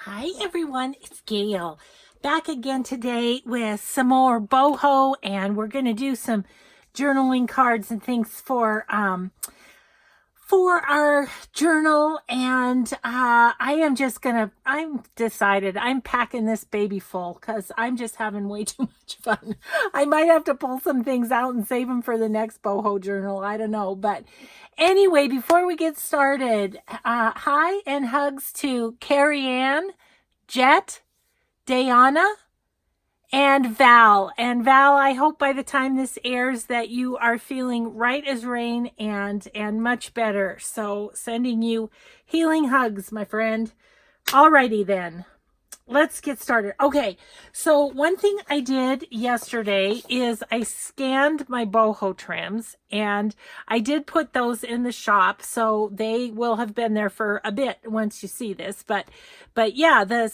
Hi everyone, it's Gayle. Back again today with some more boho, and we're going to do some journaling cards and things for our journal. And I'm decided I'm packing this baby full because I'm just having way too much fun. I might have to pull some things out and save them for the next boho journal. I don't know. But anyway, before we get started, hi and hugs to Carrie Ann, Jet, Dayana, and Val. And Val, I hope by the time this airs that you are feeling right as rain and much better. So sending you healing hugs, my friend. Alrighty then. Let's get started. Okay, so one thing I did yesterday is I scanned my boho trims, and I did put those in the shop, so they will have been there for a bit once you see this. But yeah, they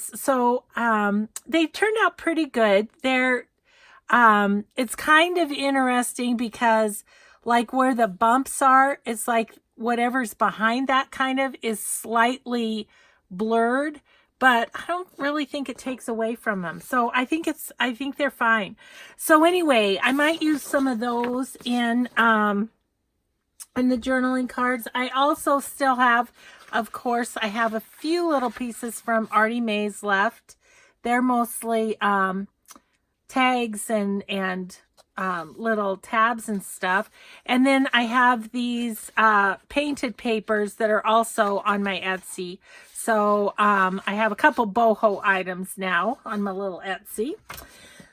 turned out pretty good. It's kind of interesting because like where the bumps are, it's like whatever's behind that kind of is slightly blurred, but I don't really think it takes away from them. So I think they're fine. So anyway, I might use some of those in the journaling cards. I also still have, of course, I have a few little pieces from Artie Mae's left. They're mostly tags and little tabs and stuff. And then I have these painted papers that are also on my Etsy. So I have a couple boho items now on my little Etsy.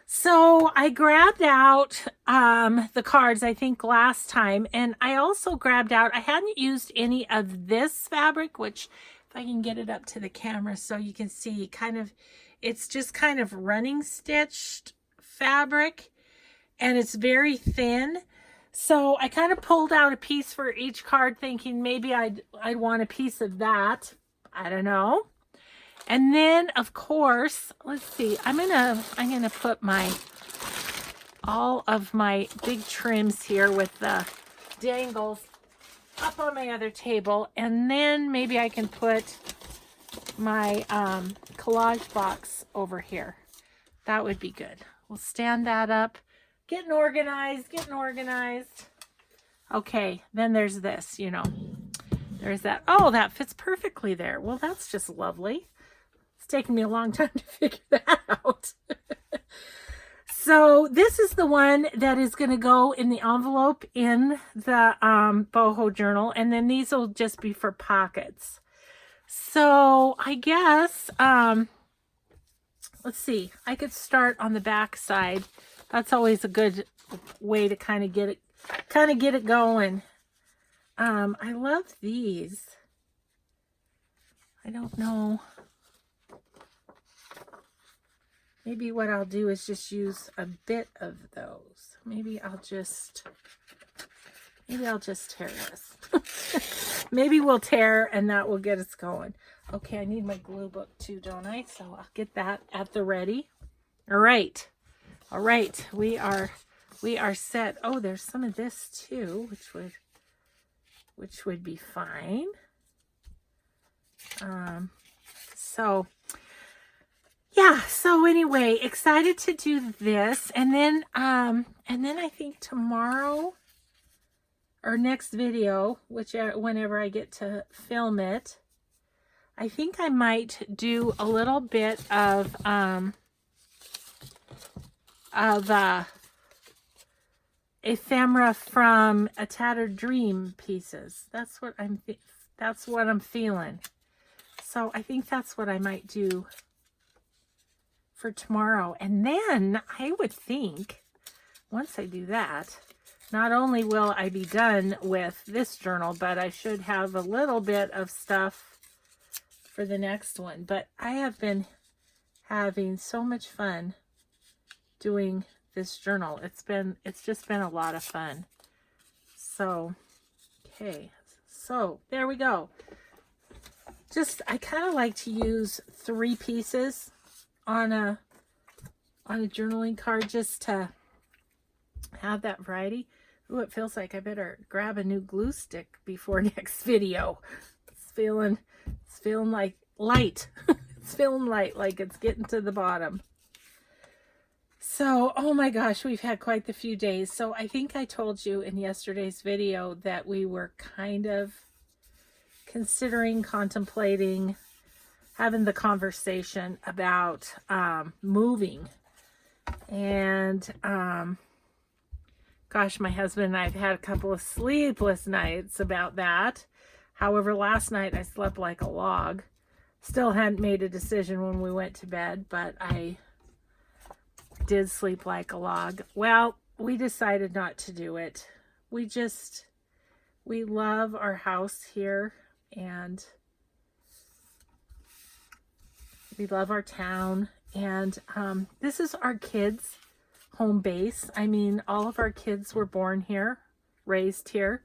So I grabbed out the cards, I think, last time. And I also grabbed out, I hadn't used any of this fabric, which if I can get it up to the camera so you can see, it's just kind of running stitched fabric. And it's very thin. So I kind of pulled out a piece for each card thinking maybe I'd want a piece of that. I don't know. And then of course, let's see, I'm gonna put all of my big trims here with the dangles up on my other table. And then maybe I can put my collage box over here. That would be good. We'll stand that up. Getting organized. Okay, then there's this, There's that. Oh, that fits perfectly there. Well, that's just lovely. It's taken me a long time to figure that out. So this is the one that is going to go in the envelope in the boho journal. And then these will just be for pockets. So I guess, let's see. I could start on the back side. That's always a good way to kind of get it going. I love these. I don't know. Maybe what I'll do is just use a bit of those. Maybe I'll just tear this. Maybe we'll tear and that will get us going. Okay, I need my glue book too, don't I? So I'll get that at the ready. All right, we are set. Oh, there's some of this too, which would be fine. So anyway, excited to do this, and then I think tomorrow or next video, whenever I get to film it, I think I might do a little bit of ephemera from A Tattered Dream pieces. That's what I'm feeling. So I think that's what I might do for tomorrow. And then I would think once I do that, not only will I be done with this journal, but I should have a little bit of stuff for the next one. But I have been having so much fun doing this journal. It's just been a lot of fun. So, okay. So, there we go. I kind of like to use 3 pieces on a journaling card just to have that variety. Ooh, it feels like I better grab a new glue stick before next video. It's feeling like light. It's feeling light, like it's getting to the bottom. So, oh my gosh, we've had quite the few days. So I think I told you in yesterday's video that we were kind of considering, contemplating, having the conversation about moving. And gosh, my husband and I have had a couple of sleepless nights about that. However, last night I slept like a log. Still hadn't made a decision when we went to bed, but I did sleep like a log. Well, we decided not to do it. We love our house here, and we love our town, and this is our kids' home base. I mean, all of our kids were born here, raised here,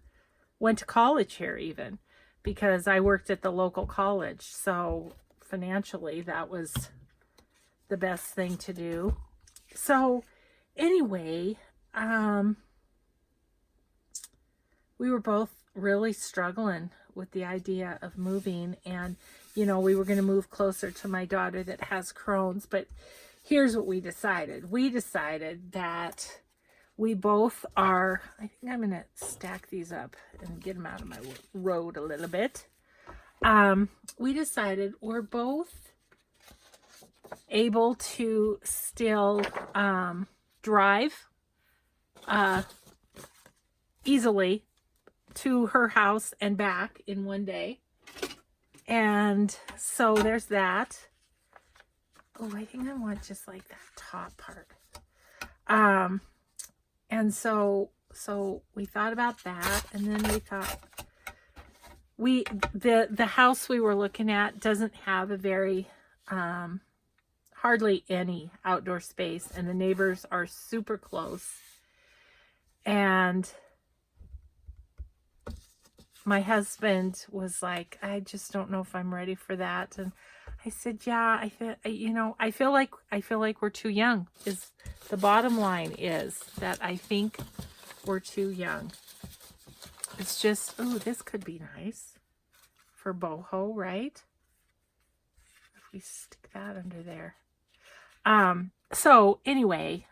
went to college here even, because I worked at the local college. So financially, that was the best thing to do. So anyway, we were both really struggling with the idea of moving, and we were going to move closer to my daughter that has Crohn's. But here's what we decided. We decided that we both are, I think I'm going to stack these up and get them out of my road a little bit. We decided we're both able to still drive easily to her house and back in one day. And so there's that. Oh, I think I want just like that top part. And so we thought about that, and then we thought the house we were looking at doesn't have a very hardly any outdoor space, and the neighbors are super close. And my husband was like, I just don't know if I'm ready for that. And I said, yeah, I feel like we're too young. Is the bottom line is that I think we're too young. It's just, oh, this could be nice for boho, right? If we stick that under there. So anyway,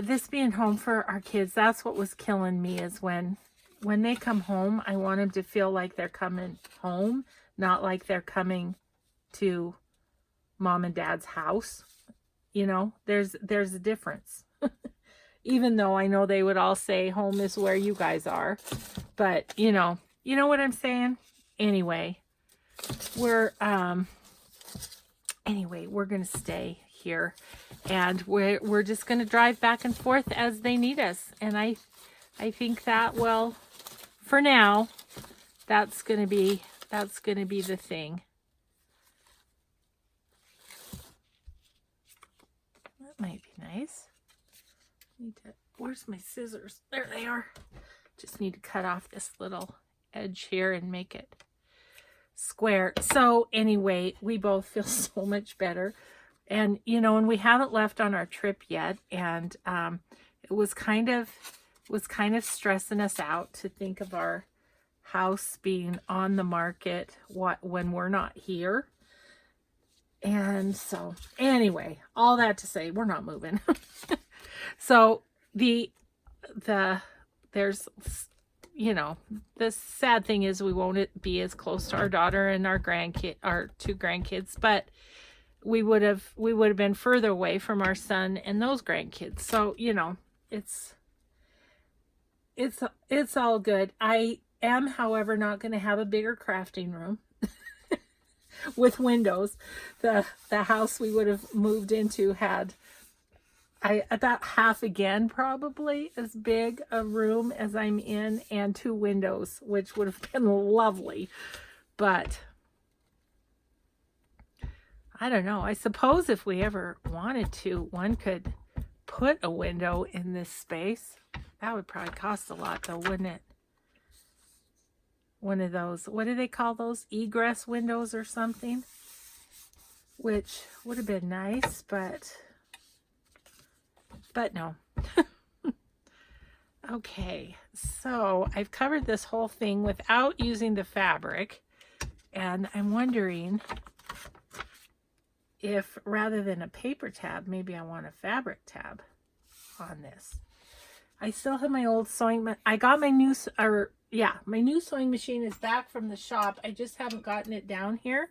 this being home for our kids, that's what was killing me, is when they come home, I want them to feel like they're coming home, not like they're coming to mom and dad's house. There's a difference. Even though I know they would all say home is where you guys are, but you know what I'm saying? Anyway, we're going to stay here, and we're just going to drive back and forth as they need us. And I think that, well, for now, that's going to be the thing. That might be nice. Where's my scissors? There they are. Just need to cut off this little edge here and make it square. So anyway, we both feel so much better. And and we haven't left on our trip yet, and it was kind of stressing us out to think of our house being on the market when we're not here. And so anyway, all that to say, we're not moving. So there's the sad thing is we won't be as close to our daughter and our two grandkids, but we would have been further away from our son and those grandkids. So it's all good. I am, however, not going to have a bigger crafting room with windows. The house we would have moved into had about half again, probably as big a room as I'm in, and 2 windows, which would have been lovely. But I don't know. I suppose if we ever wanted to, one could put a window in this space. That would probably cost a lot, though, wouldn't it? One of those, what do they call those? Egress windows or something? Which would have been nice, but no. Okay, so I've covered this whole thing without using the fabric, And I'm wondering if rather than a paper tab, maybe I want a fabric tab on this. I still have my old sewing, I got my new, my new sewing machine is back from the shop. I just haven't gotten it down here.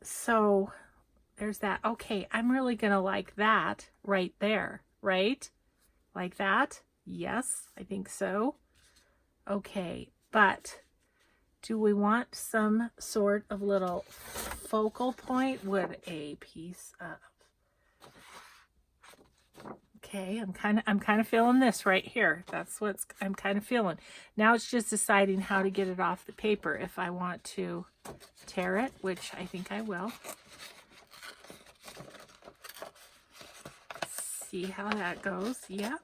So there's that. Okay, I'm really going to like that right there, right? Like that? Yes, I think so. Okay, but do we want some sort of little focal point with a piece of... Okay, I'm kind of feeling this right here. That's what I'm kind of feeling. Now it's just deciding how to get it off the paper. If I want to tear it, which I think I will. See how that goes. Yeah.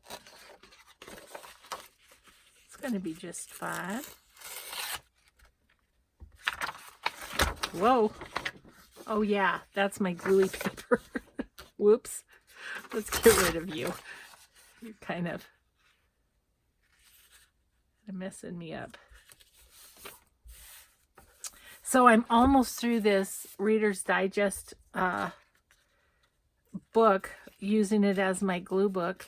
It's going to be just fine. Whoa. Oh yeah, that's my gluey paper. Whoops. Let's get rid of you. You're kind of messing me up. So I'm almost through this Reader's Digest book, using it as my glue book.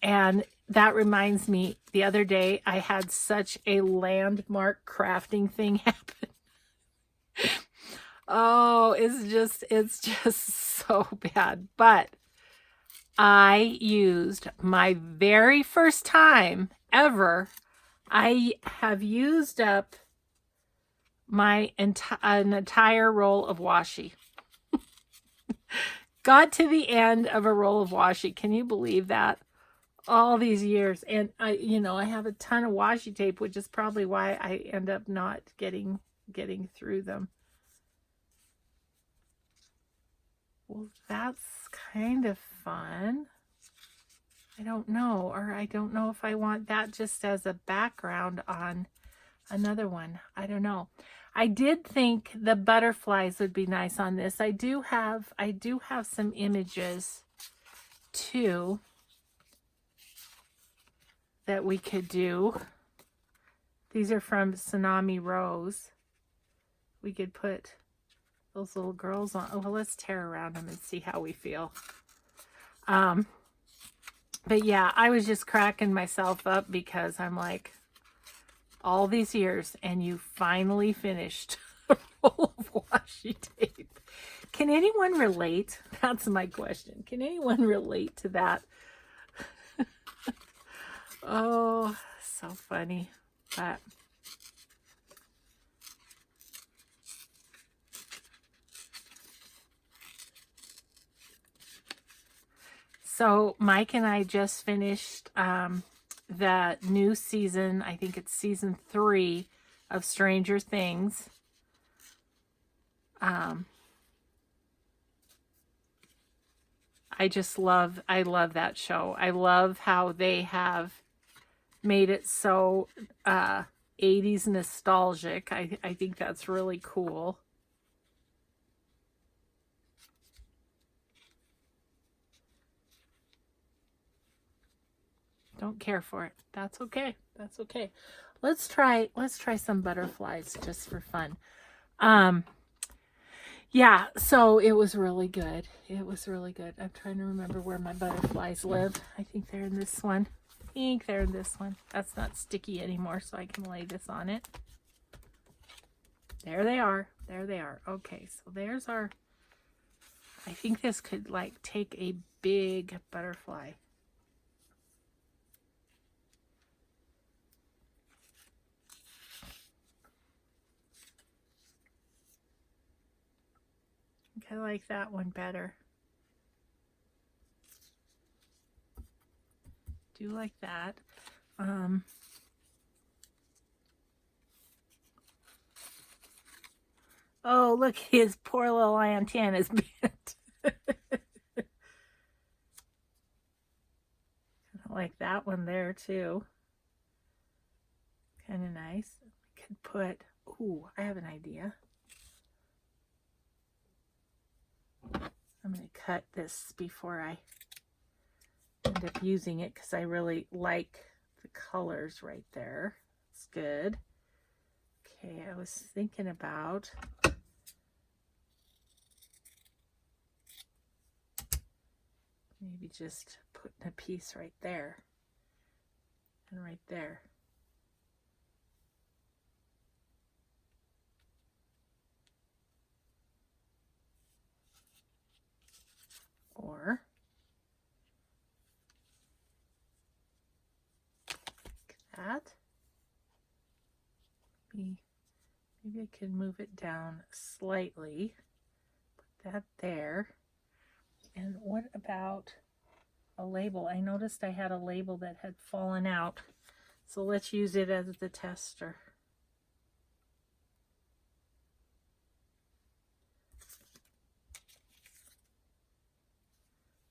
And that reminds me, the other day I had such a landmark crafting thing happen. Oh, it's just so bad. But I used my very first time ever. I have used up my an entire roll of washi. Got to the end of a roll of washi. Can you believe that? All these years. And I have a ton of washi tape, which is probably why I end up not getting through them. Well, that's kind of fun. I don't know, or I don't know if I want that just as a background on another one. I don't know. I did think the butterflies would be nice on this. I do have some images too that we could do. These are from Tsunami Rose. We could put those little girls on. Oh, well, let's tear around them and see how we feel. But yeah, I was just cracking myself up because I'm like, all these years and you finally finished a roll of washi tape. Can anyone relate? That's my question. Can anyone relate to that? Oh, so funny. But so Mike and I just finished the new season. I think it's season 3 of Stranger Things. I love that show. I love how they have made it so 80s nostalgic. I think that's really cool. Don't care for it. That's okay. That's okay. Let's try some butterflies just for fun. Yeah, so it was really good. It was really good. I'm trying to remember where my butterflies live. I think they're in this one. I think they're in this one. That's not sticky anymore, so I can lay this on it. There they are. There they are. Okay, so there's our... I think this could, like, take a big butterfly. I like that one better. Do like that. Oh, look, his poor little antenna's bent. I like that one there too. Kind of nice. We could put, ooh, I have an idea. I'm going to cut this before I end up using it because I really like the colors right there. It's good. Okay, I was thinking about maybe just putting a piece right there and right there. Or like that. Maybe I can move it down slightly. Put that there. And what about a label? I noticed I had a label that had fallen out. So let's use it as the tester.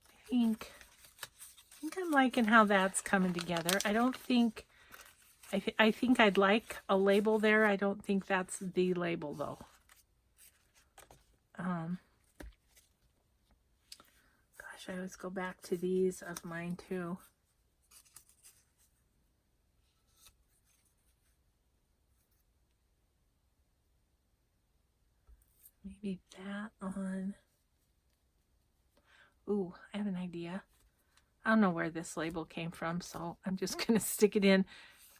I think I'm liking how that's coming together. I don't think, I think I'd like a label there. I don't think that's the label though. Gosh, I always go back to these of mine too. Maybe that on. Ooh, I have an idea. I don't know where this label came from, so I'm just gonna stick it in.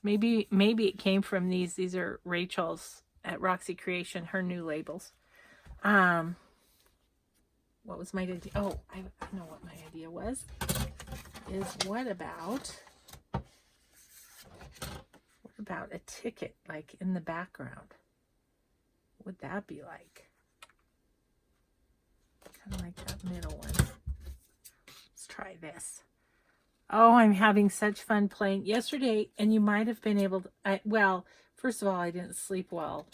Maybe it came from these. These are Rachel's at Roxy Creation, her new labels. What was my idea? Oh, I know what my idea was. Is what about a ticket like in the background? What would that be like? Kind of like that middle one. Let's try this. Oh, I'm having such fun playing. Yesterday, and you might have been able to, well, first of all, I didn't sleep well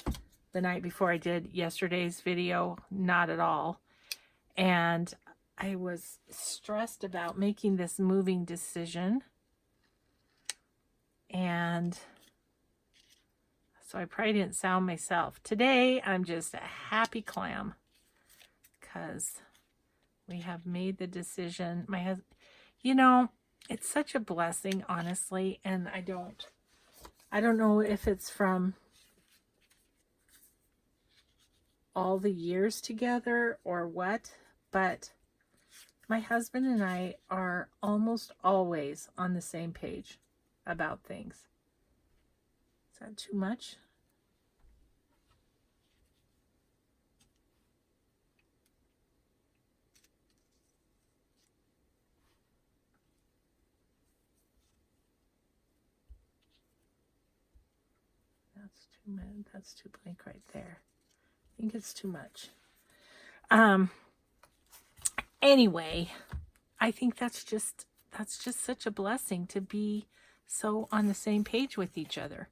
the night before I did yesterday's video. Not at all. And I was stressed about making this moving decision. And so I probably didn't sound myself. Today, I'm just a happy clam because we have made the decision. My husband, you know, it's such a blessing, honestly, and I don't know if it's from all the years together or what, but my husband and I are almost always on the same page about things. Is that too much? That's too much. That's too blank right there. I think it's too much. Anyway, I think that's just such a blessing to be so on the same page with each other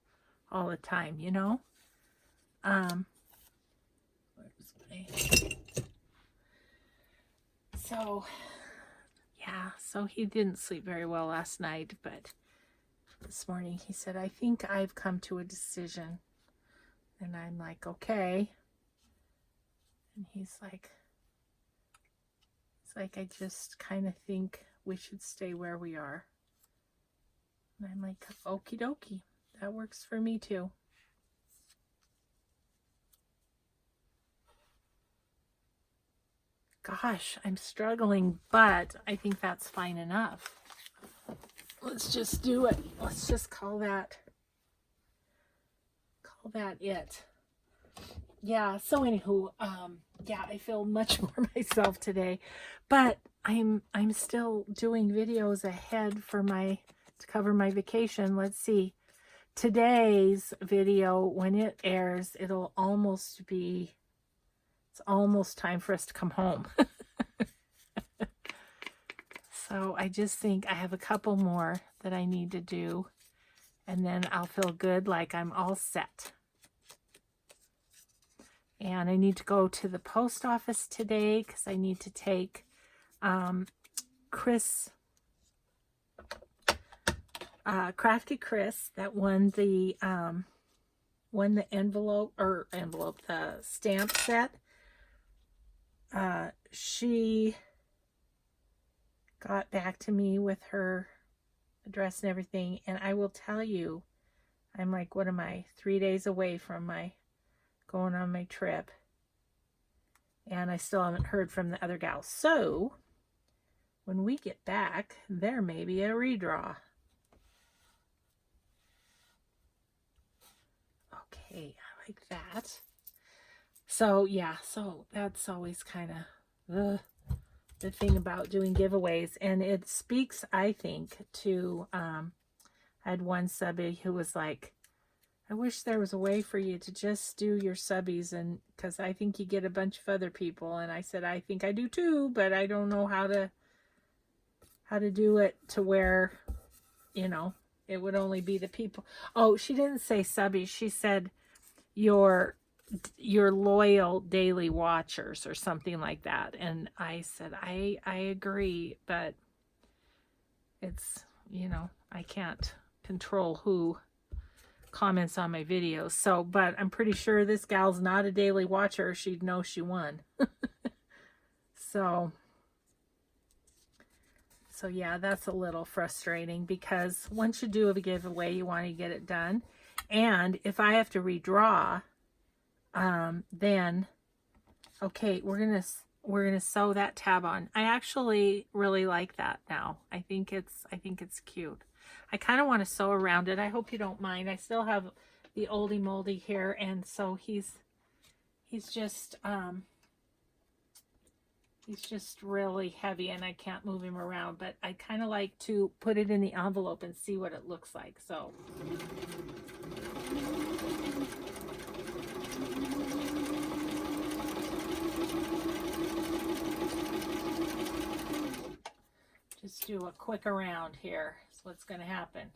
all the time, you know? So, yeah, so he didn't sleep very well last night, but this morning he said, I think I've come to a decision. And I'm like, okay. And he's like, I just kind of think we should stay where we are. And I'm like, okie dokie. That works for me too. Gosh, I'm struggling, but I think that's fine enough. Let's just do it. Let's just call that it. Yeah, so anywho, yeah, I feel much more myself today, but I'm still doing videos ahead for to cover my vacation. Let's see. Today's video, when it airs, it'll almost be, it's almost time for us to come home. So I just think I have a couple more that I need to do, and then I'll feel good, like I'm all set. And I need to go to the post office today because I need to take Chris, Crafty Chris, that won the envelope, the stamp set. She got back to me with her address and everything, and I will tell you, I'm like, what am I, 3 days away from my going on my trip. And I still haven't heard from the other gals. So when we get back, there may be a redraw. Okay, I like that. So yeah, so that's always kind of the thing about doing giveaways. And it speaks, I think, to, I had one subby who was like, I wish there was a way for you to just do your subbies, and because I think you get a bunch of other people. And I said, I think I do too, but I don't know how to do it to where, you know, it would only be the people. Oh, she didn't say subbies. She said your loyal daily watchers or something like that. And I said, I agree, but it's, you know, I can't control who comments on my videos. So, but I'm pretty sure this gal's not a daily watcher. She'd know she won. So yeah, that's a little frustrating, because once you do a giveaway, you want to get it done. And if I have to redraw, then okay, we're gonna sew that tab on. I actually really like that now. I think it's cute. I kind of want to sew around it. I hope you don't mind. I still have the oldie moldy here, and so he's just really heavy, and I can't move him around, but I kind of like to put it in the envelope and see what it looks like. So just do a quick around here. That's what's going to happen.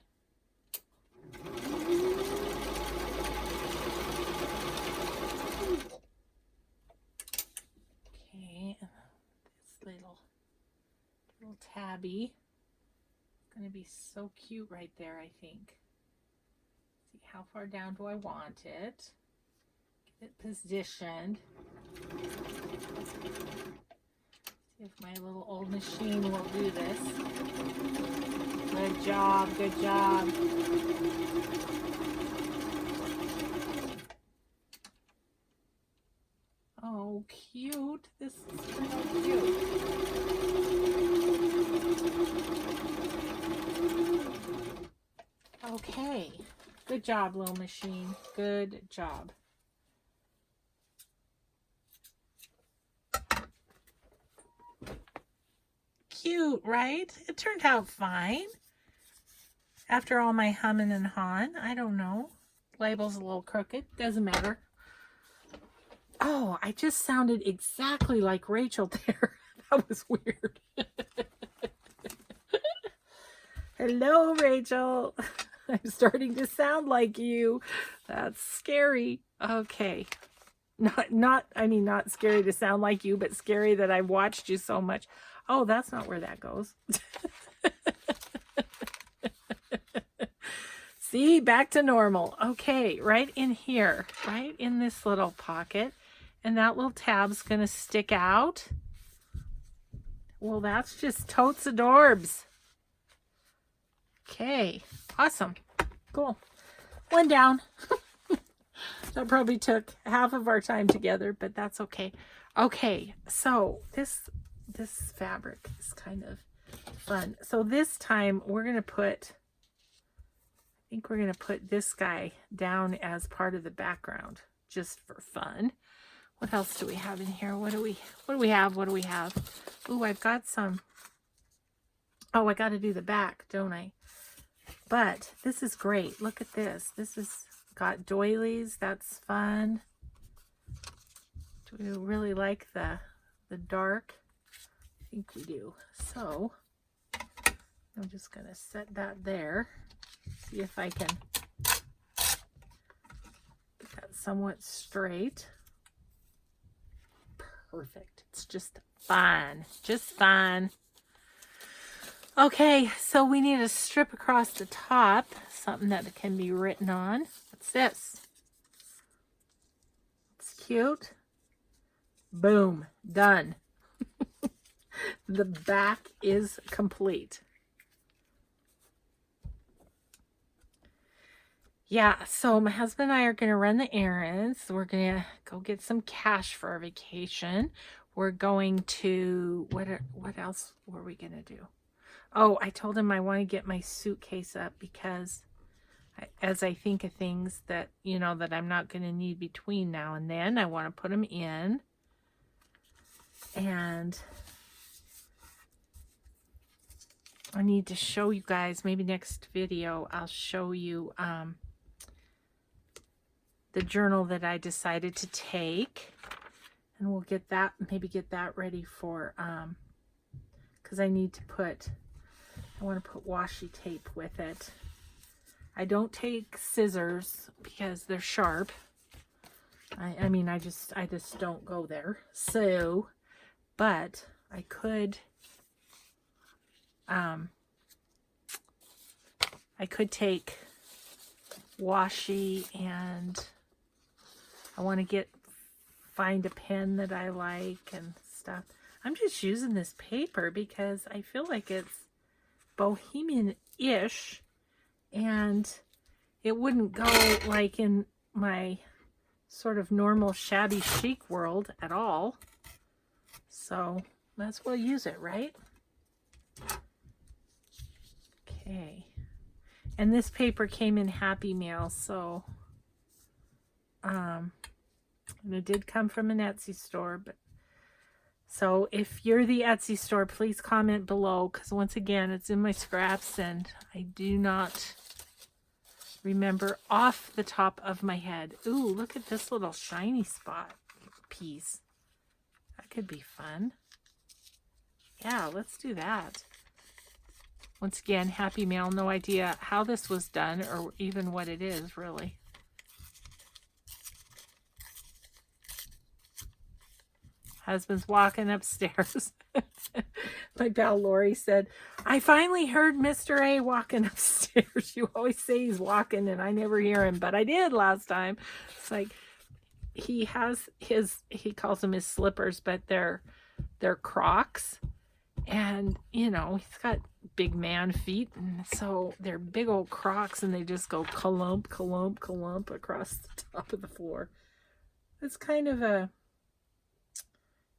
Okay, this little tabby is going to be so cute right there, I think. See, how far down do I want it? Get it positioned. See if my little old machine will do this. Good job, good job. Oh, cute. This is so cute. Okay. Good job, little machine. Good job. Cute, right? It turned out fine. After all my humming and hawing, I don't know. Label's a little crooked. Doesn't matter. Oh, I just sounded exactly like Rachel there. That was weird. Hello, Rachel. I'm starting to sound like you. That's scary. Okay. Not scary to sound like you, but scary that I watched you so much. Oh, that's not where that goes. See, back to normal. Okay, right in here, right in this little pocket. And that little tab's going to stick out. Well, that's just totes adorbs. Okay, awesome. Cool. One down. That probably took half of our time together, but that's okay. Okay, so this fabric is kind of fun. So this time we're going to put, I think we're going to put this guy down as part of the background just for fun. What else do we have in here? What do we have? Ooh, I've got some. Oh, I got to do the back, don't I? But this is great. Look at this. This is got doilies. That's fun. Do we really like the dark? I think we do. So I'm just going to set that there. See if I can get that somewhat straight. Perfect. It's just fine. Just fine. Okay, so we need a strip across the top, something that can be written on. What's this? It's cute. Boom. Done. The back is complete. Yeah, so my husband and I are going to run the errands. We're going to go get some cash for our vacation. We're going to, what else were we going to do? Oh, I told him I want to get my suitcase up because as I think of things that, you know, that I'm not going to need between now and then, I want to put them in. And I need to show you guys, maybe next video, I'll show you the journal that I decided to take. And we'll get that, maybe get that ready for, because I need to put, I want to put washi tape with it. I don't take scissors because they're sharp. I mean, I just don't go there. So, but I could take washi, and I want to find a pen that I like and stuff. I'm just using this paper because I feel like it's bohemian-ish, and it wouldn't go like in my sort of normal shabby chic world at all. So let's well use it, right? Okay. And this paper came in Happy Mail, so and it did come from an Etsy store, but so if you're the Etsy store, please comment below, because once again, it's in my scraps and I do not remember off the top of my head. Ooh, look at this little shiny spot piece. That could be fun. Yeah, let's do that. Once again, Happy Mail, no idea how this was done or even what it is, really. Husband's walking upstairs. My pal Lori said, I finally heard Mr. A walking upstairs. You always say he's walking and I never hear him, but I did last time. It's like he has he calls them his slippers, but they're Crocs. And, you know, he's got big man feet, and so they're big old Crocs, and they just go clump, clump, clump across the top of the floor. It's kind of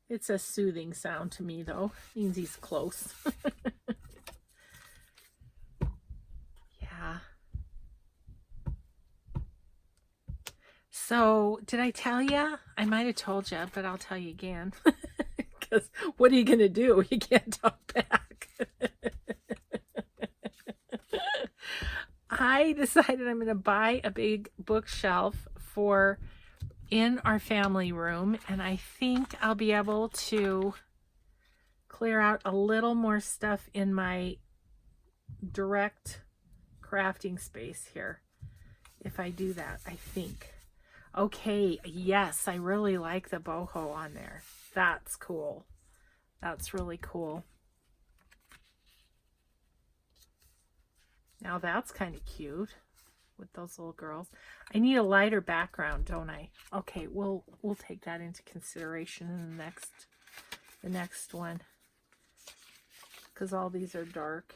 it's a soothing sound to me, though. It means he's close. Yeah. So, did I tell you? I might have told you, but I'll tell you again. Because what are you going to do? You can't talk back. I decided I'm going to buy a big bookshelf for in our family room, and I think I'll be able to clear out a little more stuff in my direct crafting space here if I do that, I think. Okay, yes, I really like the boho on there. That's cool. That's really cool. Now that's kind of cute with those little girls. I need a lighter background, don't I? Okay, we'll take that into consideration in the next one, because all these are dark.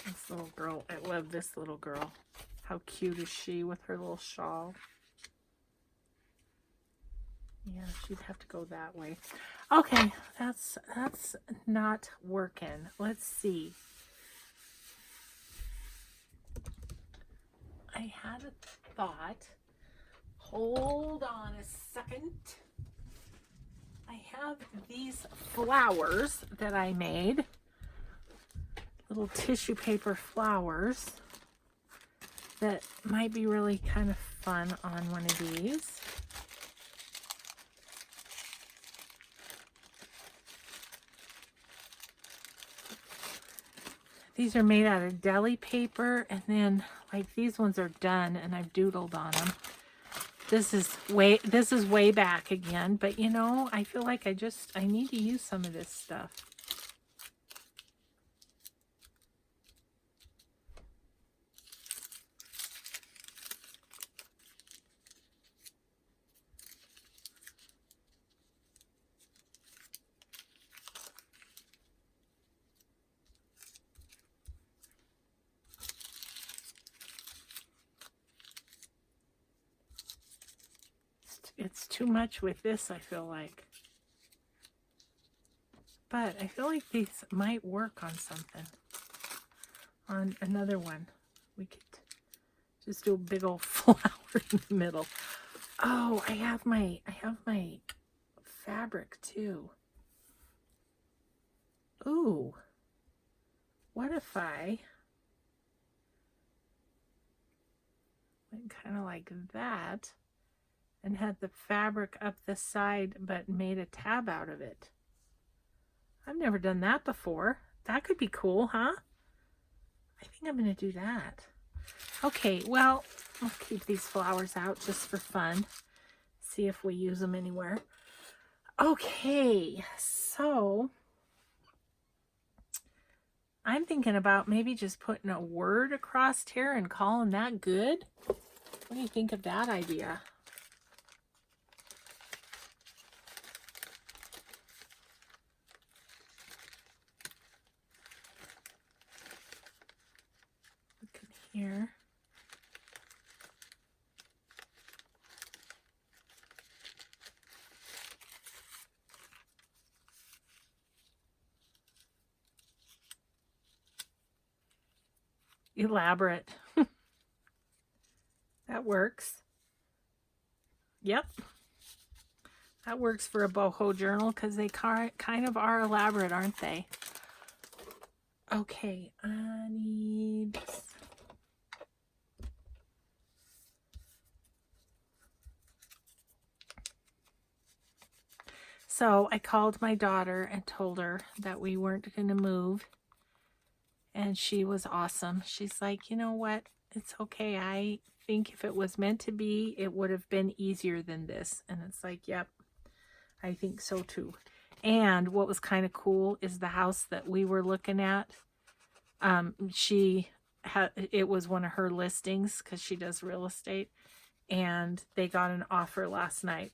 This little girl, I love this little girl. How cute is she with her little shawl? Yeah, she'd have to go that way. Okay, that's not working. Let's see. I had a thought. Hold on a second. I have these flowers that I made. Little tissue paper flowers that might be really kind of fun on one of these. These are made out of deli paper, and then like these ones are done and I've doodled on them. This is way back again, but you know, I feel like I need to use some of this stuff. it's too much with this, I feel like. But I feel like these might work on something. On another one. We could just do a big old flower in the middle. Oh, I have my fabric too. Ooh. What if I went kind of like that and had the fabric up the side but made a tab out of it? I've never done that before. That could be cool, huh? I think I'm going to do that. Okay, well, I'll keep these flowers out just for fun. See if we use them anywhere. Okay, so I'm thinking about maybe just putting a word across here and calling that good. What do you think of that idea? Look in here. Elaborate. That works. Yep. That works for a boho journal because they kind of are elaborate, aren't they? Okay, I need... So I called my daughter and told her that we weren't going to move. And she was awesome. She's like, you know what? It's okay. I think if it was meant to be, it would have been easier than this. And it's like, yep, I think so too. And what was kind of cool is the house that we were looking at. It was one of her listings because she does real estate. And they got an offer last night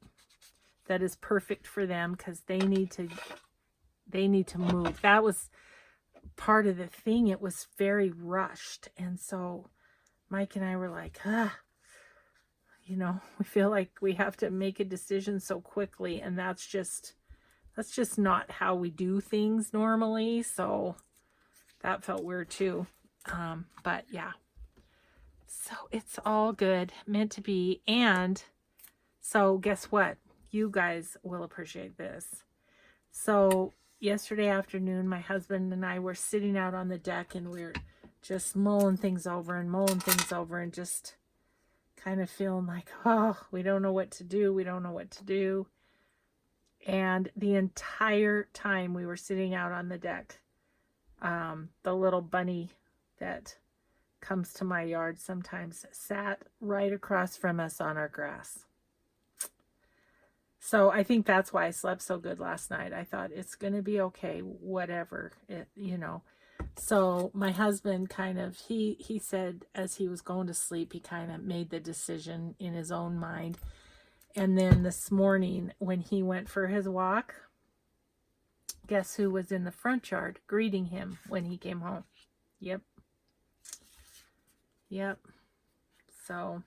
that is perfect for them because they need to move. That was part of the thing. It was very rushed, and so Mike and I were like, we feel like we have to make a decision so quickly, and that's just not how we do things normally. So that felt weird too. But yeah, so it's all good, meant to be. And so guess what? You guys will appreciate this. So yesterday afternoon, my husband and I were sitting out on the deck, and we were just mulling things over and just kind of feeling like, oh, we don't know what to do. We don't know what to do. And the entire time we were sitting out on the deck, the little bunny that comes to my yard sometimes sat right across from us on our grass. So I think that's why I slept so good last night. I thought it's going to be okay, whatever, So my husband kind of, he said as he was going to sleep, he kind of made the decision in his own mind. And then this morning when he went for his walk, guess who was in the front yard greeting him when he came home? Yep. So...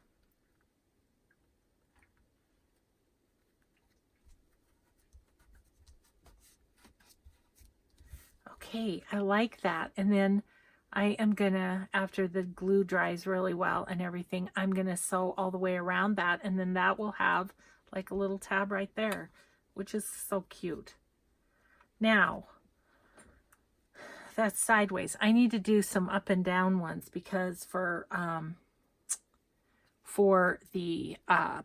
okay, I like that. And then I am gonna, after the glue dries really well and everything, I'm gonna sew all the way around that, and then that will have like a little tab right there, which is so cute. Now, that's sideways. I need to do some up and down ones because for the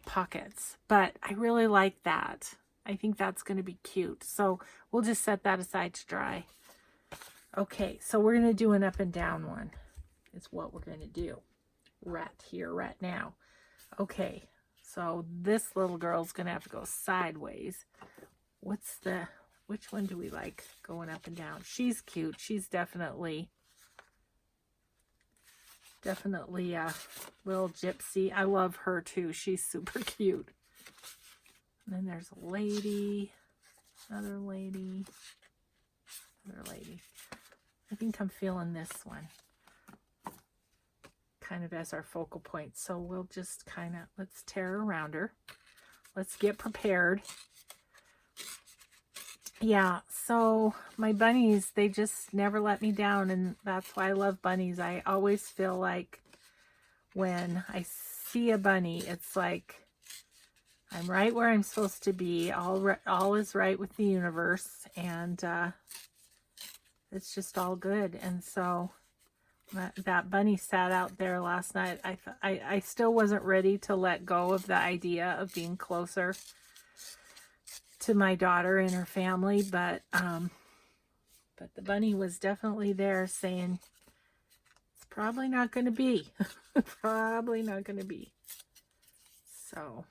pockets, but I really like that. I think that's going to be cute. So we'll just set that aside to dry. Okay, so we're going to do an up and down one. It's what we're going to do right here, right now. Okay, so this little girl's going to have to go sideways. Which one do we like going up and down? She's cute. She's definitely a little gypsy. I love her too. She's super cute. And then there's a lady, another lady, another lady. I think I'm feeling this one kind of as our focal point. So we'll just kind of, let's tear around her. let's get prepared. Yeah, so my bunnies, they just never let me down, and that's why I love bunnies. I always feel like when I see a bunny, it's like I'm right where I'm supposed to be. All is right with the universe, and it's just all good. And so that bunny sat out there last night. I still wasn't ready to let go of the idea of being closer to my daughter and her family, but the bunny was definitely there saying it's probably not going to be. Probably not going to be. So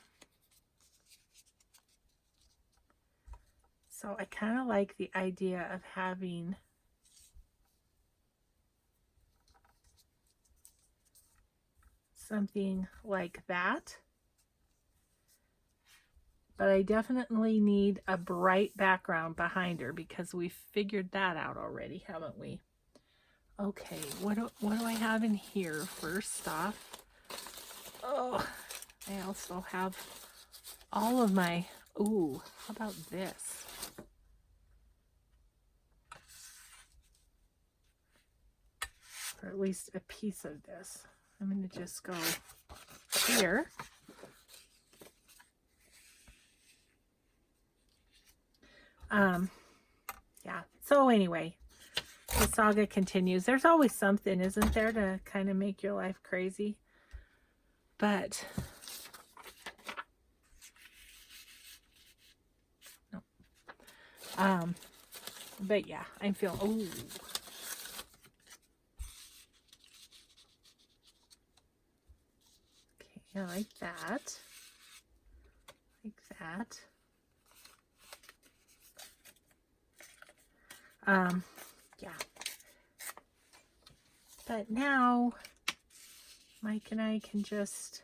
I kind of like the idea of having something like that. But I definitely need a bright background behind her because we figured that out already, haven't we? Okay, what do I have in here? First off, oh, I also have all of my, ooh, how about this? Or at least a piece of this. I'm going to just go here. Yeah, so anyway, the saga continues. There's always something, isn't there, to kind of make your life crazy? But no. But yeah, I'm feeling, ooh. Okay, I like that. Like that. Yeah. But now Mike and I can just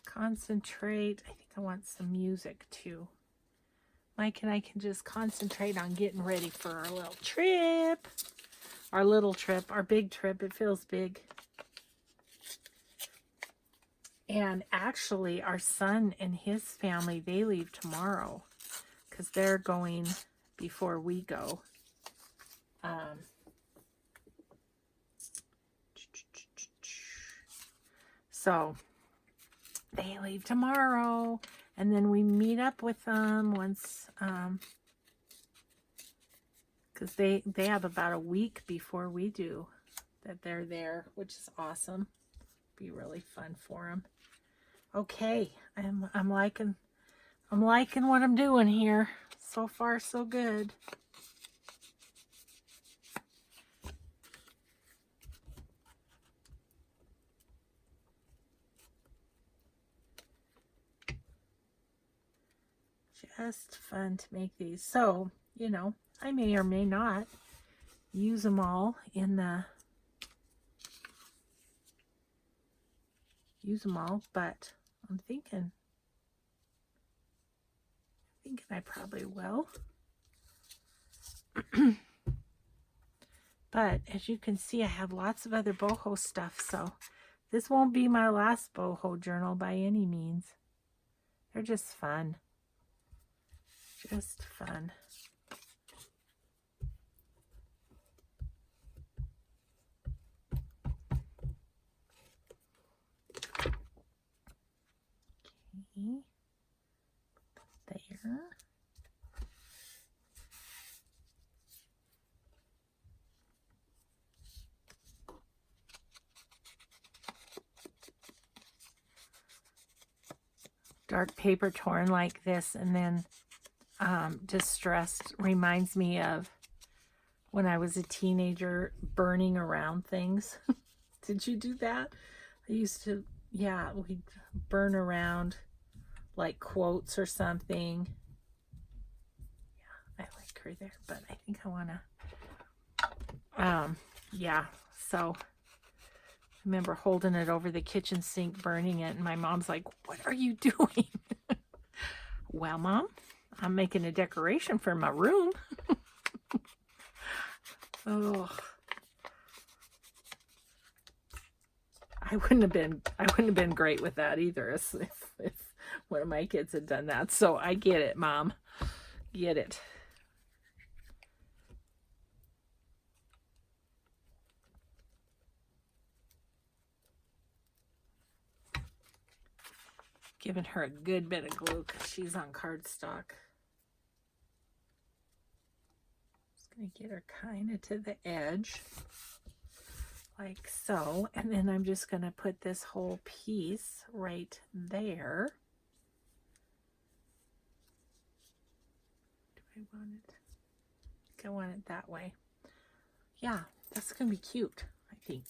concentrate. I think I want some music too. Mike and I can just concentrate on getting ready for our little trip. Our little trip, our big trip. It feels big. And actually, our son and his family, they leave tomorrow because they're going before we go. So they leave tomorrow, and then we meet up with them once, because they have about a week before we do that they're there, which is awesome. Be really fun for them. Okay, I'm liking what I'm doing here. So far, so good. Just fun to make these. So, you know, I may or may not use them all in the but I'm thinking I probably will. But as you can see, I have lots of other boho stuff, so this won't be my last boho journal by any means. They're just fun. Just fun. Okay. There. Dark paper torn like this, and then distressed reminds me of when I was a teenager burning around things. Did you do that? I used to, yeah, we'd burn around like quotes or something. Yeah, I like her there, but I think I want to, yeah, so I remember holding it over the kitchen sink, burning it, and my mom's like, "What are you doing?" Well, Mom, I'm making a decoration for my room. Oh, I wouldn't have been great with that either. If One of my kids had done that. So I get it, Mom. Get it. Giving her a good bit of glue because she's on cardstock. Just going to get her kind of to the edge. Like so. And then I'm just going to put this whole piece right there. Do I want it? I think I want it that way. Yeah, that's going to be cute, I think.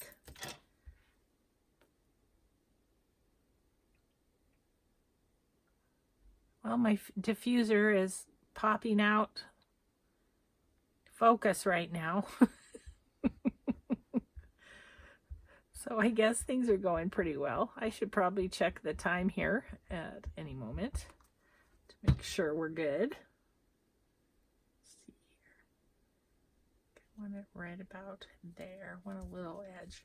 Well, my diffuser is popping out focus right now. So I guess things are going pretty well. I should probably check the time here at any moment to make sure we're good. Let's see here. I want it right about there. I want a little edge.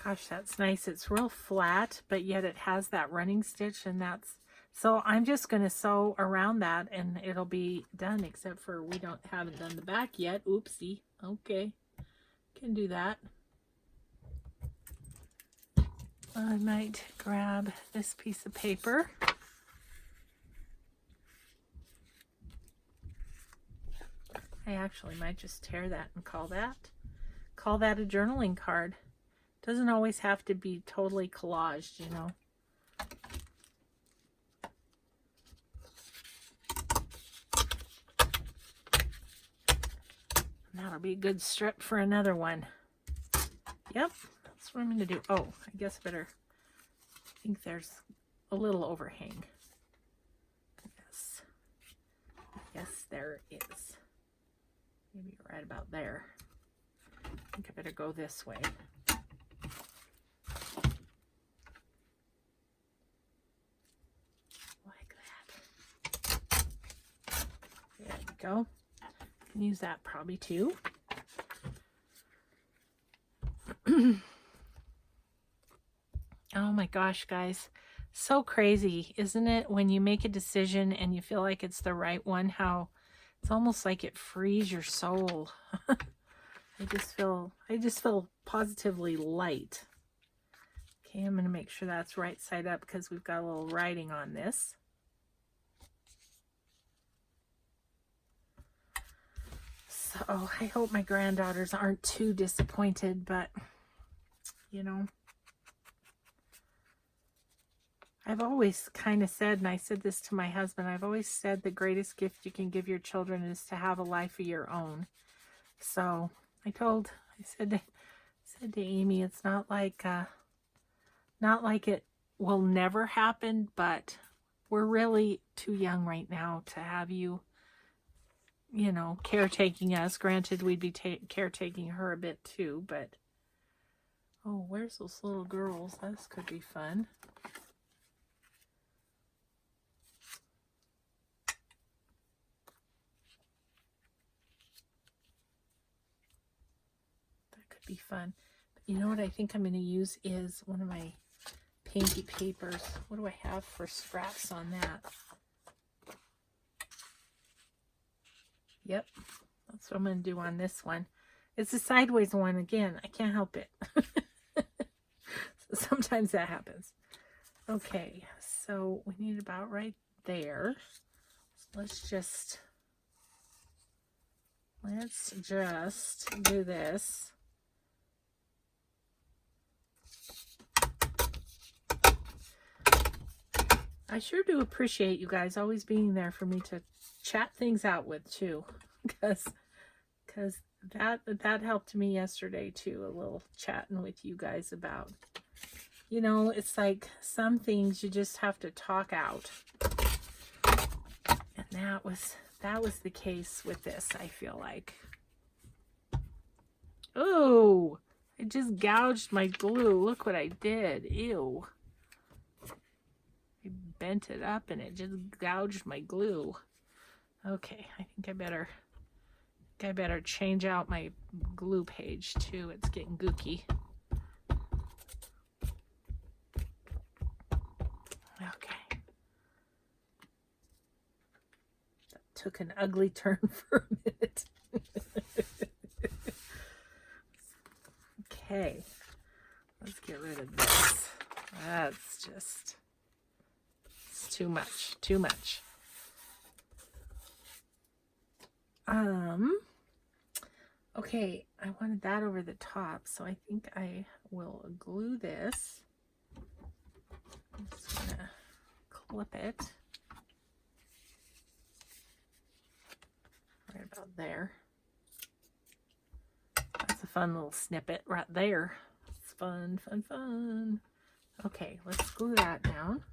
Gosh, that's nice. It's real flat, but yet it has that running stitch, and that's, so I'm just going to sew around that and it'll be done, except for we haven't done the back yet. Oopsie. Okay. Can do that. I might grab this piece of paper. I actually might just tear that and call that a journaling card. Doesn't always have to be totally collaged, you know. And that'll be a good strip for another one. Yep, that's what I'm going to do. Oh, I guess I better, I think there's a little overhang. Yes. Yes, there is. Maybe right about there. I think I better go this way. There we go. Can use that probably too. Oh my gosh, guys. So crazy, isn't it? When you make a decision and you feel like it's the right one, how it's almost like it frees your soul. I just feel positively light. Okay, I'm going to make sure that's right side up because we've got a little writing on this. So I hope my granddaughters aren't too disappointed, but you know, I've always kind of said, and I said this to my husband, I've always said the greatest gift you can give your children is to have a life of your own. So I said to Amy, it's not like it will never happen, but we're really too young right now to have you, you know, caretaking us. Granted, we'd be caretaking her a bit too, but oh, where's those little girls? This could be fun. That could be fun. But you know what I think I'm going to use is one of my painty papers. What do I have for scraps on that? Yep, that's what I'm going to do on this one. It's a sideways one again. I can't help it. Sometimes that happens. Okay, so we need about right there. So let's just do this. I sure do appreciate you guys always being there for me to chat things out with too, because that helped me yesterday too, a little chatting with you guys about, you know, it's like some things you just have to talk out, and that was the case with this. I feel like, oh, I just gouged my glue. Look what I did. Ew. I bent it up and it just gouged my glue. Okay, I think I better change out my glue page too. It's getting gooky. took an ugly turn for a minute. Okay, let's get rid of this. That's just, it's too much, too much. Okay, I wanted that over the top, so I think I will glue this. I'm just gonna clip it right about there. That's a fun little snippet right there. It's fun, fun, fun. Okay, let's glue that down.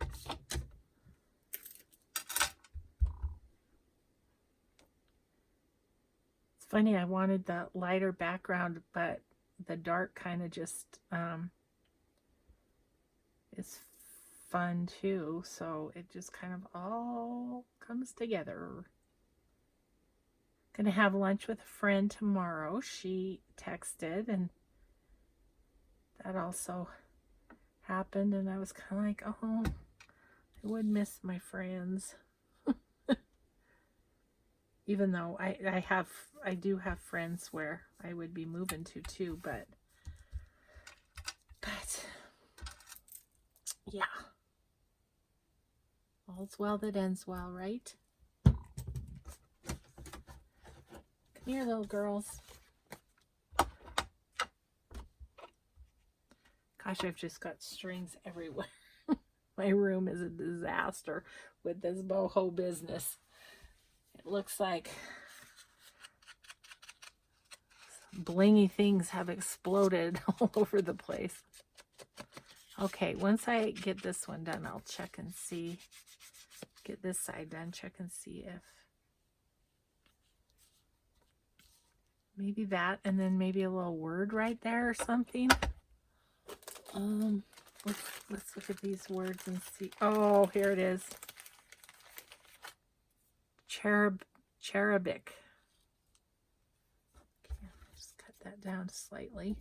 It's funny, I wanted the lighter background, but the dark kind of just is fun too, so it just kind of all comes together. Gonna have lunch with a friend tomorrow. She texted, and that also happened, and I was kind of like, oh, I would miss my friends. Even though I do have friends where I would be moving to too, but yeah, all's well that ends well, right? Come here, little girls. Gosh, I've just got strings everywhere. My room is a disaster with this boho business. It looks like blingy things have exploded all over the place. Okay, once I get this one done, I'll check and see. Get this side done, check and see if maybe that, and then maybe a little word right there or something. Let's look at these words and see. Oh, here it is. Cherubic. Okay, just cut that down slightly.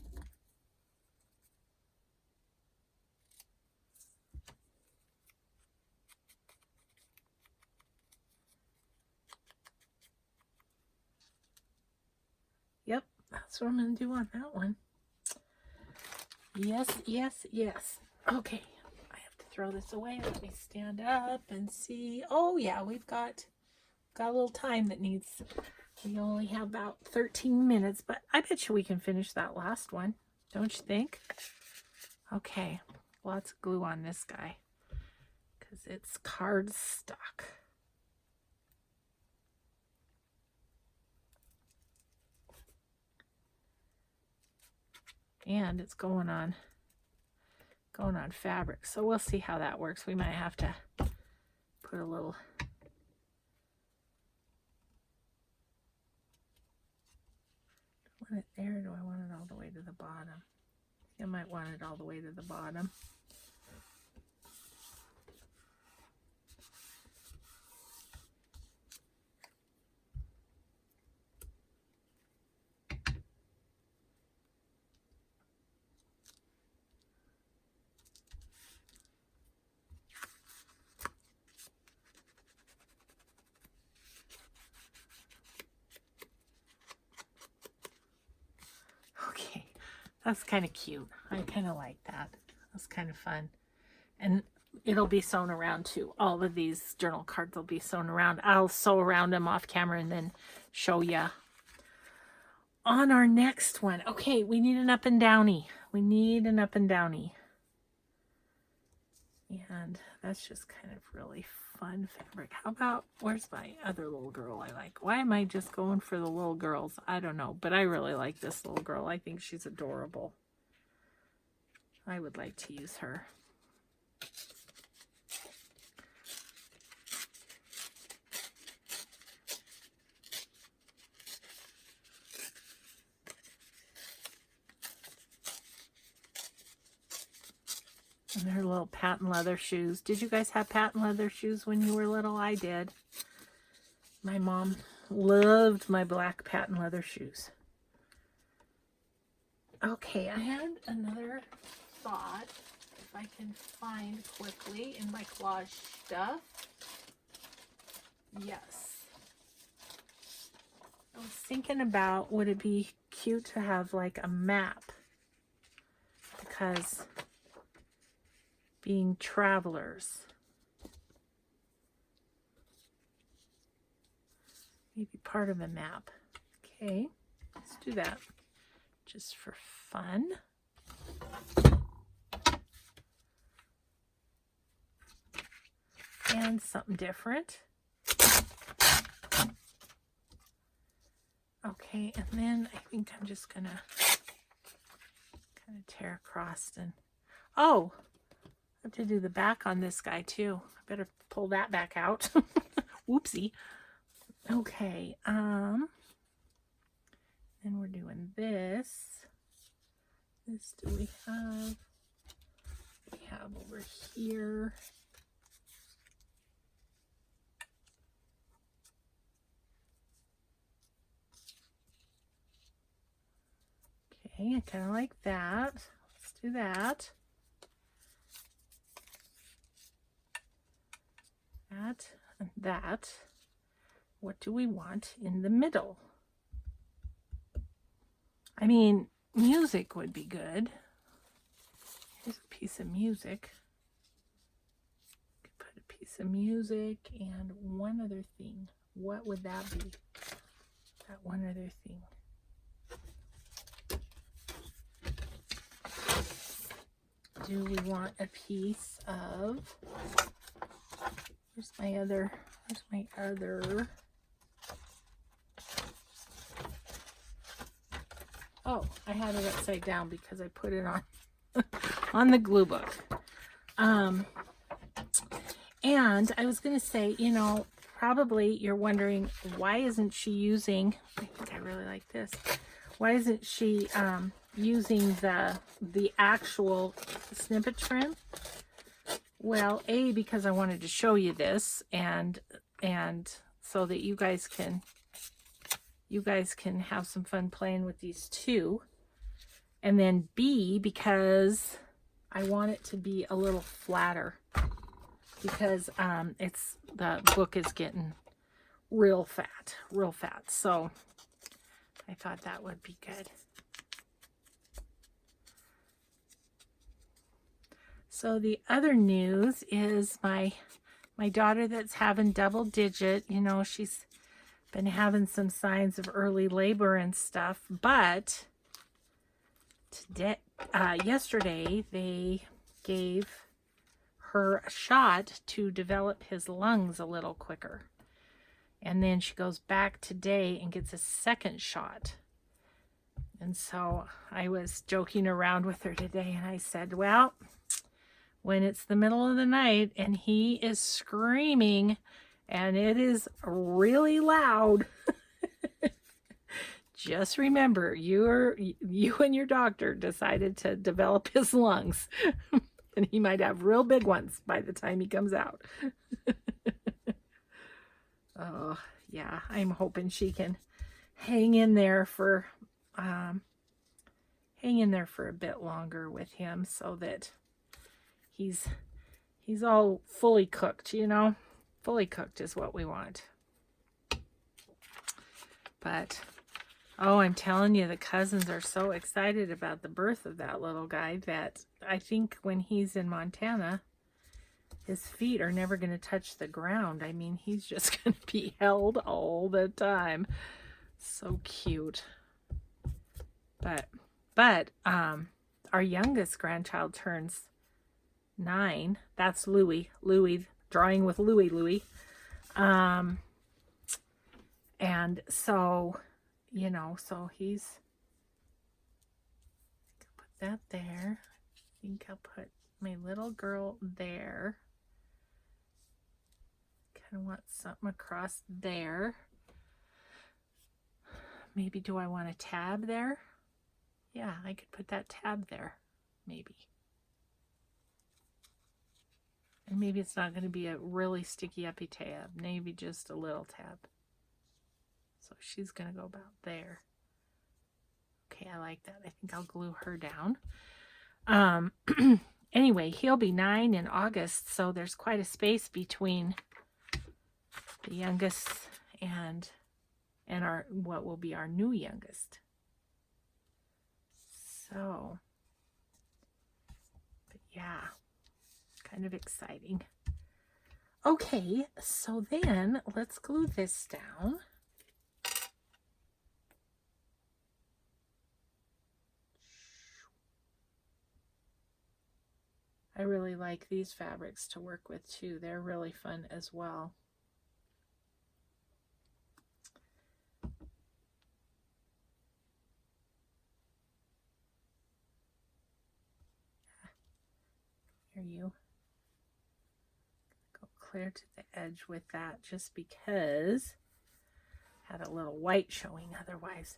Yep, that's what I'm going to do on that one. Yes, yes, yes. Okay, I have to throw this away. Let me stand up and see. Oh, yeah, we've got a little time that needs. We only have about 13 minutes, but I bet you we can finish that last one. Don't you think? Okay, lots of glue on this guy because it's cardstock. And it's going on fabric, so we'll see how that works. We might have to put a little want it there, or do I want it all the way to the bottom? I might want it all the way to the bottom. Okay, that's kind of cute. I kind of like that. That's kind of fun. And it'll be sewn around too. All of these journal cards will be sewn around. I'll sew around them off camera and then show ya on our next one. Okay, we need an up and downy. We need an up and downy. And that's just kind of really fun fabric. How about, where's my other little girl I like? Why am I just going for the little girls? I don't know, but I really like this little girl. I think she's adorable. I would like to use her. And her little patent leather shoes. Did you guys have patent leather shoes when you were little? I did. My mom loved my black patent leather shoes. Okay, I had another thought, if I can find quickly in my collage stuff. Yes. I was thinking about, would it be cute to have like a map? Because being travelers, maybe part of a map. Okay, let's do that just for fun. And something different. Okay, and then I think I'm just gonna kind of tear across and, oh, I have to do the back on this guy too. I better pull that back out. Whoopsie. Okay, then we're doing this. This do we have? We have over here. Okay, I kind of like that. Let's do that. That and that. What do we want in the middle? I mean, music would be good. Here's a piece of music. Could put a piece of music and one other thing. What would that be? That one other thing. Do we want a piece of, where's my other, oh, I had it upside down because I put it on, on the glue book. And I was going to say, you know, probably you're wondering, why isn't she using, I think I really like this. Why isn't she using the actual snippet trim? Well, because I wanted to show you this, and so that you guys can have some fun playing with these too. And then B, because I want it to be a little flatter, because the book is getting real fat. So I thought that would be good. So the other news is my daughter that's having double digit, you know, she's been having some signs of early labor and stuff, but yesterday they gave her a shot to develop his lungs a little quicker. And then she goes back today and gets a second shot. And so I was joking around with her today and I said, well, when it's the middle of the night and he is screaming and it is really loud, just remember you and your doctor decided to develop his lungs. And he might have real big ones by the time he comes out. Oh, yeah, I'm hoping she can hang in there for a bit longer with him so that he's all fully cooked, you know. Fully cooked is what we want. But oh, I'm telling you, the cousins are so excited about the birth of that little guy that I think when he's in Montana, his feet are never going to touch the ground. I mean, he's just going to be held all the time. So cute. But our youngest grandchild turns 9. That's Louie, drawing with Louie. And so, you know, so he's, put that there. I think I'll put my little girl there. Kind of want something across there. Maybe do I want a tab there? Yeah, I could put that tab there, maybe. And maybe it's not going to be a really sticky uppy tab. Maybe just a little tab. So she's going to go about there. Okay, I like that. I think I'll glue her down. Anyway, he'll be 9 in August, so there's quite a space between the youngest and and what will be our new youngest. So, but yeah, kind of exciting. Okay, so then let's glue this down. I really like these fabrics to work with too. They're really fun as well. Here you go clear to the edge with that, just because I had a little white showing otherwise.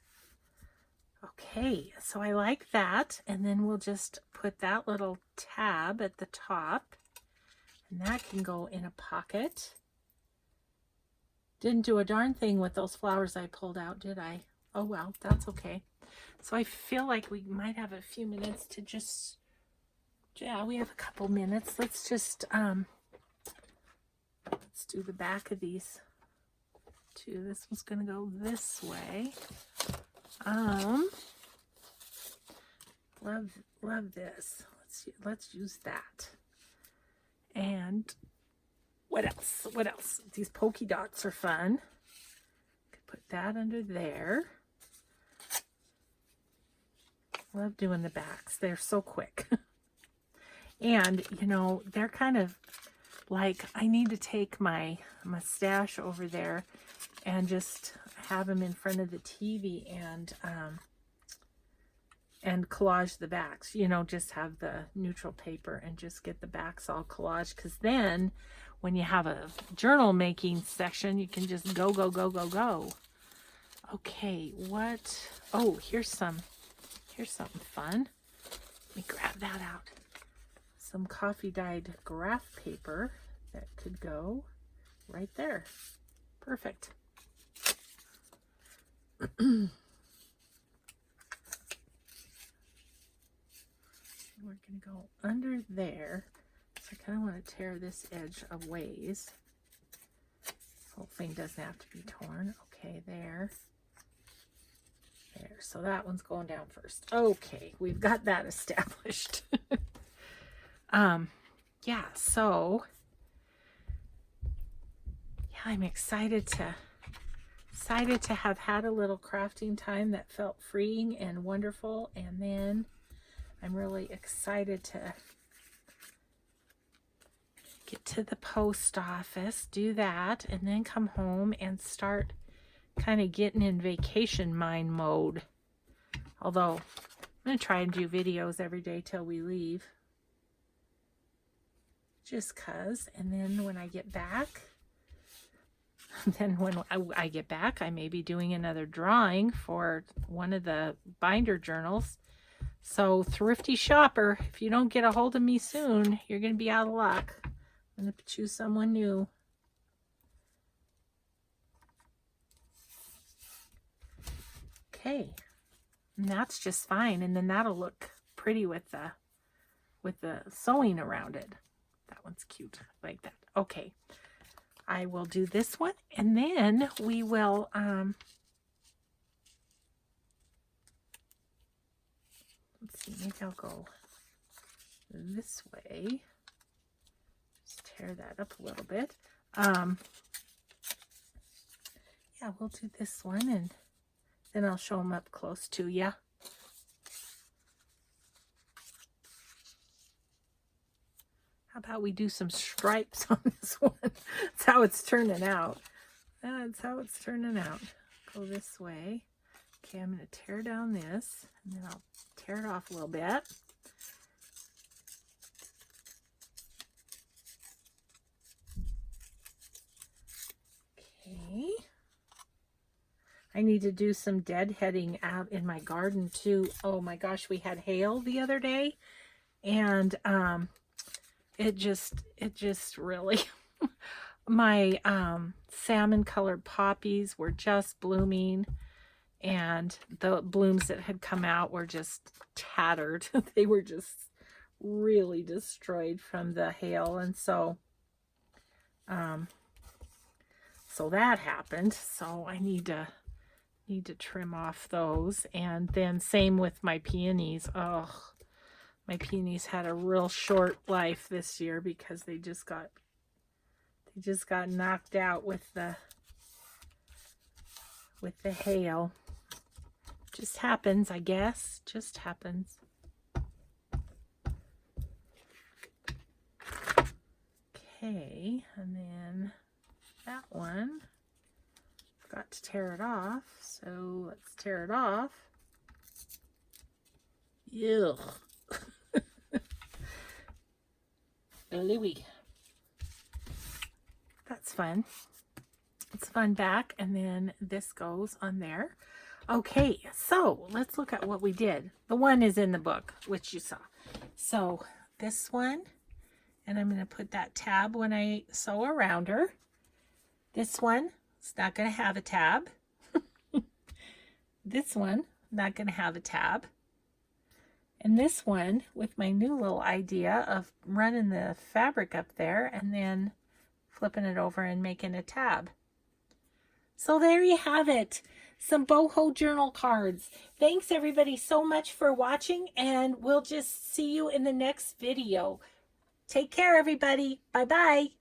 Okay, so I like that, and then we'll just put that little tab at the top, and that can go in a pocket. Didn't do a darn thing with those flowers I pulled out, did I? Oh well, that's okay. So I feel like we might have a few minutes to just, yeah, we have a couple minutes. Let's just, let's do the back of these too. This one's gonna go this way. Love this. Let's use that. And what else? What else? These polka dots are fun. Could put that under there. Love doing the backs. They're so quick. And, you know, they're kind of like, I need to take my mustache over there and just have them in front of the TV and collage the backs, you know, just have the neutral paper and just get the backs all collaged, because then when you have a journal making section, you can just go. Okay, what? Oh, here's something fun. Let me grab that out. Some coffee dyed graph paper that could go right there. Perfect. We're going to go under there. So I kind of want to tear this edge a ways. This whole thing doesn't have to be torn. Okay, there. There. So that one's going down first. Okay, we've got that established. Yeah, so yeah, I'm excited to have had a little crafting time that felt freeing and wonderful, and then I'm really excited to get to the post office, do that, and then come home and start kind of getting in vacation mind mode. Although I'm going to try and do videos every day till we leave. Just cause. And then when I get back, I may be doing another drawing for one of the binder journals. So thrifty shopper, if you don't get a hold of me soon, you're going to be out of luck. I'm going to choose someone new. Okay, and that's just fine. And then that'll look pretty with the sewing around it. That one's cute, like that. Okay, I will do this one, and then we will let's see, maybe I'll go this way. Just tear that up a little bit. Yeah, we'll do this one, and then I'll show them up close to you. How about we do some stripes on this one? That's how it's turning out. That's how it's turning out. Go this way. Okay, I'm going to tear down this, and then I'll tear it off a little bit. Okay. I need to do some deadheading out in my garden too. Oh my gosh, we had hail the other day, and it just really my salmon colored poppies were just blooming, and the blooms that had come out were just tattered. They were just really destroyed from the hail, and so that happened. So I need to Need to trim off those. And then same with my peonies. Oh, my peonies had a real short life this year because they just got knocked out with the hail. Just happens, I guess. Just happens. Okay, and then that one, forgot to tear it off, so let's tear it off. Ugh. Louie. That's fun. It's fun back, and then this goes on there. Okay, so let's look at what we did. The one is in the book, which you saw. So this one, and I'm going to put that tab when I sew around her. This one, it's not going to have a tab. This one, not going to have a tab. And this one, with my new little idea of running the fabric up there and then flipping it over and making a tab. So there you have it. Some Boho Journal cards. Thanks everybody so much for watching, and we'll just see you in the next video. Take care, everybody. Bye-bye.